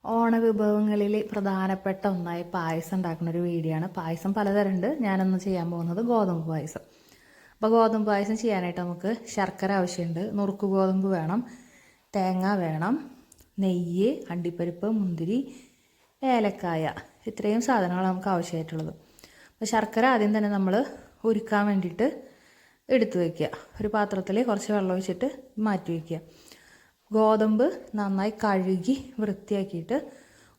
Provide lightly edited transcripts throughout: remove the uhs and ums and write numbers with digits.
ഓണവിഭവങ്ങളിൽ പ്രധാനപ്പെട്ട ഒന്നായി പായസം ഉണ്ടാക്കുന്ന ഒരു വീഡിയോ ആണ്. പായസം പലതരമുണ്ട്. ഞാനൊന്ന് ചെയ്യാൻ പോകുന്നത് ഗോതമ്പ് പായസം. അപ്പോൾ ഗോതമ്പ് പായസം ചെയ്യാനായിട്ട് നമുക്ക് ശർക്കര ആവശ്യമുണ്ട്, നുറുക്ക് ഗോതമ്പ് വേണം, തേങ്ങ വേണം, നെയ്യ്, അണ്ടിപ്പരിപ്പ്, മുന്തിരി, ഏലക്കായ, ഇത്രയും സാധനങ്ങൾ നമുക്ക് ആവശ്യമായിട്ടുള്ളത്. അപ്പോൾ ശർക്കര ആദ്യം തന്നെ നമ്മൾ ഉരുക്കാൻ വേണ്ടിയിട്ട് എടുത്തു വയ്ക്കുക. ഒരു പാത്രത്തിൽ കുറച്ച് വെള്ളം ഒഴിച്ചിട്ട് മാറ്റി വയ്ക്കുക. ഗോതമ്പ് നന്നായി കഴുകി വൃത്തിയാക്കിയിട്ട്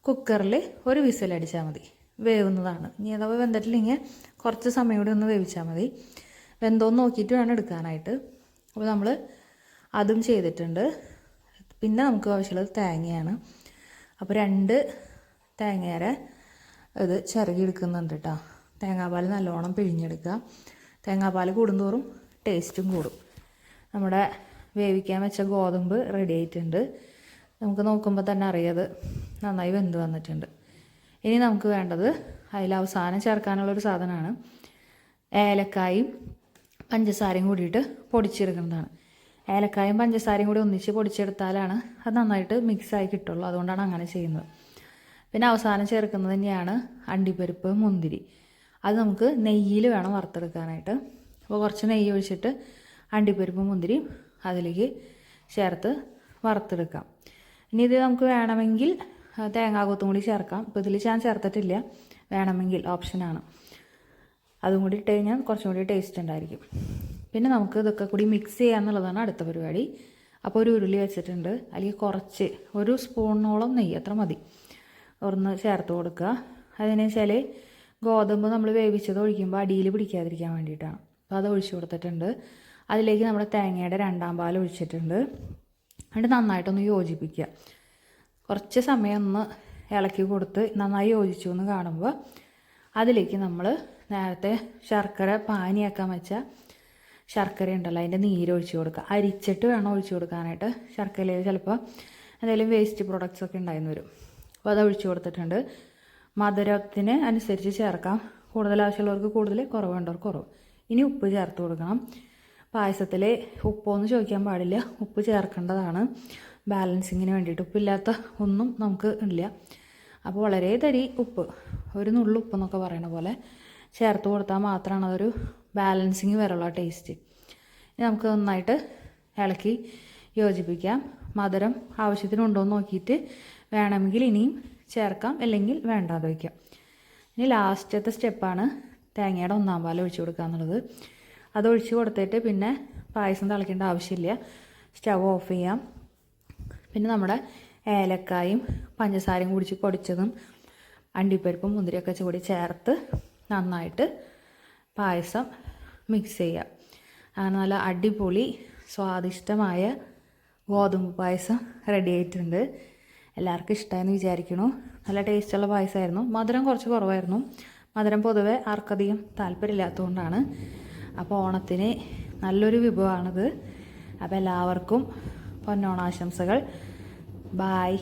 കുക്കറിൽ ഒരു വിസിലടിച്ചാൽ മതി, വേവുന്നതാണ്. ഇനി അഥവാ വെന്തിട്ടില്ലെങ്കിൽ കുറച്ച് സമയം കൂടി ഒന്ന് വേവിച്ചാൽ മതി. വെന്തോന്ന് നോക്കിയിട്ട് വേണം എടുക്കാനായിട്ട്. അപ്പോൾ നമ്മൾ അതും ചെയ്തിട്ടുണ്ട്. പിന്നെ നമുക്ക് ആവശ്യമുള്ളത് തേങ്ങയാണ്. അപ്പോൾ 2 തേങ്ങയുടെ ഇത് ചിരകി എടുക്കുന്നുണ്ട് കേട്ടോ. തേങ്ങാപ്പാൽ നല്ലോണം പിഴിഞ്ഞെടുക്കുക. തേങ്ങാപ്പാൽ കൂടുന്തോറും ടേസ്റ്റും കൂടും. നമ്മുടെ വേവിക്കാൻ വെച്ച ഗോതമ്പ് റെഡി ആയിട്ടുണ്ട്. നമുക്ക് നോക്കുമ്പോൾ തന്നെ അറിയാത് നന്നായി വെന്ത് വന്നിട്ടുണ്ട്. ഇനി നമുക്ക് വേണ്ടത് അതിൽ അവസാനം ചേർക്കാനുള്ളൊരു സാധനമാണ് ഏലക്കായും പഞ്ചസാരയും കൂടിയിട്ട് പൊടിച്ചെടുക്കുന്നതാണ്. ഏലക്കായും പഞ്ചസാരയും കൂടി ഒന്നിച്ച് പൊടിച്ചെടുത്താലാണ് അത് നന്നായിട്ട് മിക്സായി കിട്ടുള്ളൂ. അതുകൊണ്ടാണ് അങ്ങനെ ചെയ്യുന്നത്. പിന്നെ അവസാനം ചേർക്കുന്നത് തന്നെയാണ് അണ്ടിപ്പരിപ്പ്, മുന്തിരി. അത് നമുക്ക് നെയ്യിൽ വേണം വറുത്തെടുക്കാനായിട്ട്. അപ്പോൾ കുറച്ച് നെയ്യ് ഒഴിച്ചിട്ട് അണ്ടിപ്പരിപ്പ്, മുന്തിരി അതിലേക്ക് ചേർത്ത് വറുത്തെടുക്കാം. ഇനി ഇത് നമുക്ക് വേണമെങ്കിൽ തേങ്ങാക്കൊത്തും കൂടി ചേർക്കാം. ഇപ്പോൾ ഇതിൽ ഞാൻ ചേർത്തിട്ടില്ല, വേണമെങ്കിൽ ഓപ്ഷനാണ്. അതും കൂടി ഇട്ട് കഴിഞ്ഞാൽ കുറച്ചും കൂടി ടേസ്റ്റ് ഉണ്ടായിരിക്കും. പിന്നെ നമുക്ക് ഇതൊക്കെ കൂടി മിക്സ് ചെയ്യാന്നുള്ളതാണ് അടുത്ത പരിപാടി. അപ്പോൾ ഒരു ഉരുളി വെച്ചിട്ടുണ്ട്. അല്ലെങ്കിൽ കുറച്ച് ഒരു സ്പൂണോളം നെയ്യ് അത്ര മതി ഒന്ന് ചേർത്ത് കൊടുക്കുക. അതിന് വെച്ചാൽ ഗോതമ്പ് നമ്മൾ വേവിച്ചത് ഒഴിക്കുമ്പോൾ അടിയിൽ പിടിക്കാതിരിക്കാൻ വേണ്ടിയിട്ടാണ്. അപ്പോൾ അത് ഒഴിച്ച് കൊടുത്തിട്ടുണ്ട്. അതിലേക്ക് നമ്മുടെ തേങ്ങയുടെ 2ാം പാൽ ഒഴിച്ചിട്ടുണ്ട്. എന്നിട്ട് നന്നായിട്ടൊന്ന് യോജിപ്പിക്കുക. കുറച്ച് സമയം ഒന്ന് ഇളക്കി കൊടുത്ത് നന്നായി യോജിച്ചു എന്ന് കാണുമ്പോൾ അതിലേക്ക് നമ്മൾ നേരത്തെ ശർക്കര പാനിയാക്കാൻ വെച്ച ശർക്കര ഉണ്ടല്ലോ, അതിൻ്റെ നീരൊഴിച്ച് കൊടുക്കുക. അരിച്ചിട്ട് വേണം ഒഴിച്ച് കൊടുക്കാനായിട്ട്. ശർക്കരയിൽ ചിലപ്പോൾ എന്തെങ്കിലും വേസ്റ്റ് പ്രോഡക്റ്റ്സ് ഒക്കെ ഉണ്ടായിരുന്നു വരും. അപ്പോൾ അത് ഒഴിച്ച് കൊടുത്തിട്ടുണ്ട്. മധുരത്തിന് അനുസരിച്ച് ചേർക്കാം. കൂടുതൽ ആവശ്യമുള്ളവർക്ക് കൂടുതൽ, കുറവുള്ളവർക്ക് കുറവ്. ഇനി ഉപ്പ് ചേർത്ത് കൊടുക്കണം. പായസത്തിൽ ഉപ്പൊന്നും ചോദിക്കാൻ പാടില്ല, ഉപ്പ് ചേർക്കേണ്ടതാണ് ബാലൻസിങ്ങിന് വേണ്ടിയിട്ട്. ഉപ്പില്ലാത്ത ഒന്നും നമുക്ക് ഇല്ല. അപ്പോൾ വളരെ തരി ഉപ്പ്, ഒരു നുള്ളു ഉപ്പ് എന്നൊക്കെ പറയുന്ന പോലെ ചേർത്ത് കൊടുത്താൽ മാത്രമാണ് അതൊരു ബാലൻസിങ് വരെയുള്ള ടേസ്റ്റ്. ഇനി നമുക്ക് നന്നായിട്ട് ഇളക്കി യോജിപ്പിക്കാം. മധുരം ആവശ്യത്തിനുണ്ടോ എന്ന് നോക്കിയിട്ട് വേണമെങ്കിൽ ഇനിയും ചേർക്കാം, അല്ലെങ്കിൽ വേണ്ടാതെ വയ്ക്കാം. ഇനി ലാസ്റ്റത്തെ സ്റ്റെപ്പാണ് തേങ്ങയുടെ 1ാം പാൽ ഒഴിച്ച് കൊടുക്കുക എന്നുള്ളത്. അത് ഒഴിച്ച് കൊടുത്തിട്ട് പിന്നെ പായസം തിളയ്ക്കേണ്ട ആവശ്യമില്ല, സ്റ്റവ് ഓഫ് ചെയ്യാം. പിന്നെ നമ്മുടെ ഏലക്കായും പഞ്ചസാരയും കൂടി പൊടിച്ചതും അണ്ടിപ്പരിപ്പും മുന്തിരിയൊക്കെ കൂടി ചേർത്ത് നന്നായിട്ട് പായസം മിക്സ് ചെയ്യാം. അങ്ങനെ നല്ല അടിപൊളി സ്വാദിഷ്ടമായ ഗോതമ്പ് പായസം റെഡി ആയിട്ടുണ്ട്. എല്ലാവർക്കും ഇഷ്ടമായെന്ന് വിചാരിക്കണു. നല്ല ടേസ്റ്റുള്ള പായസമായിരുന്നു. മധുരം കുറച്ച് കുറവായിരുന്നു. മധുരം പൊതുവെ ആർക്കധികം താല്പര്യമില്ലാത്തതുകൊണ്ടാണ്. അപ്പോൾ ഓണത്തിന് നല്ലൊരു വിഭവമാണിത്. അപ്പോൾ എല്ലാവർക്കും പൊന്നോണാശംസകൾ. ബായ്.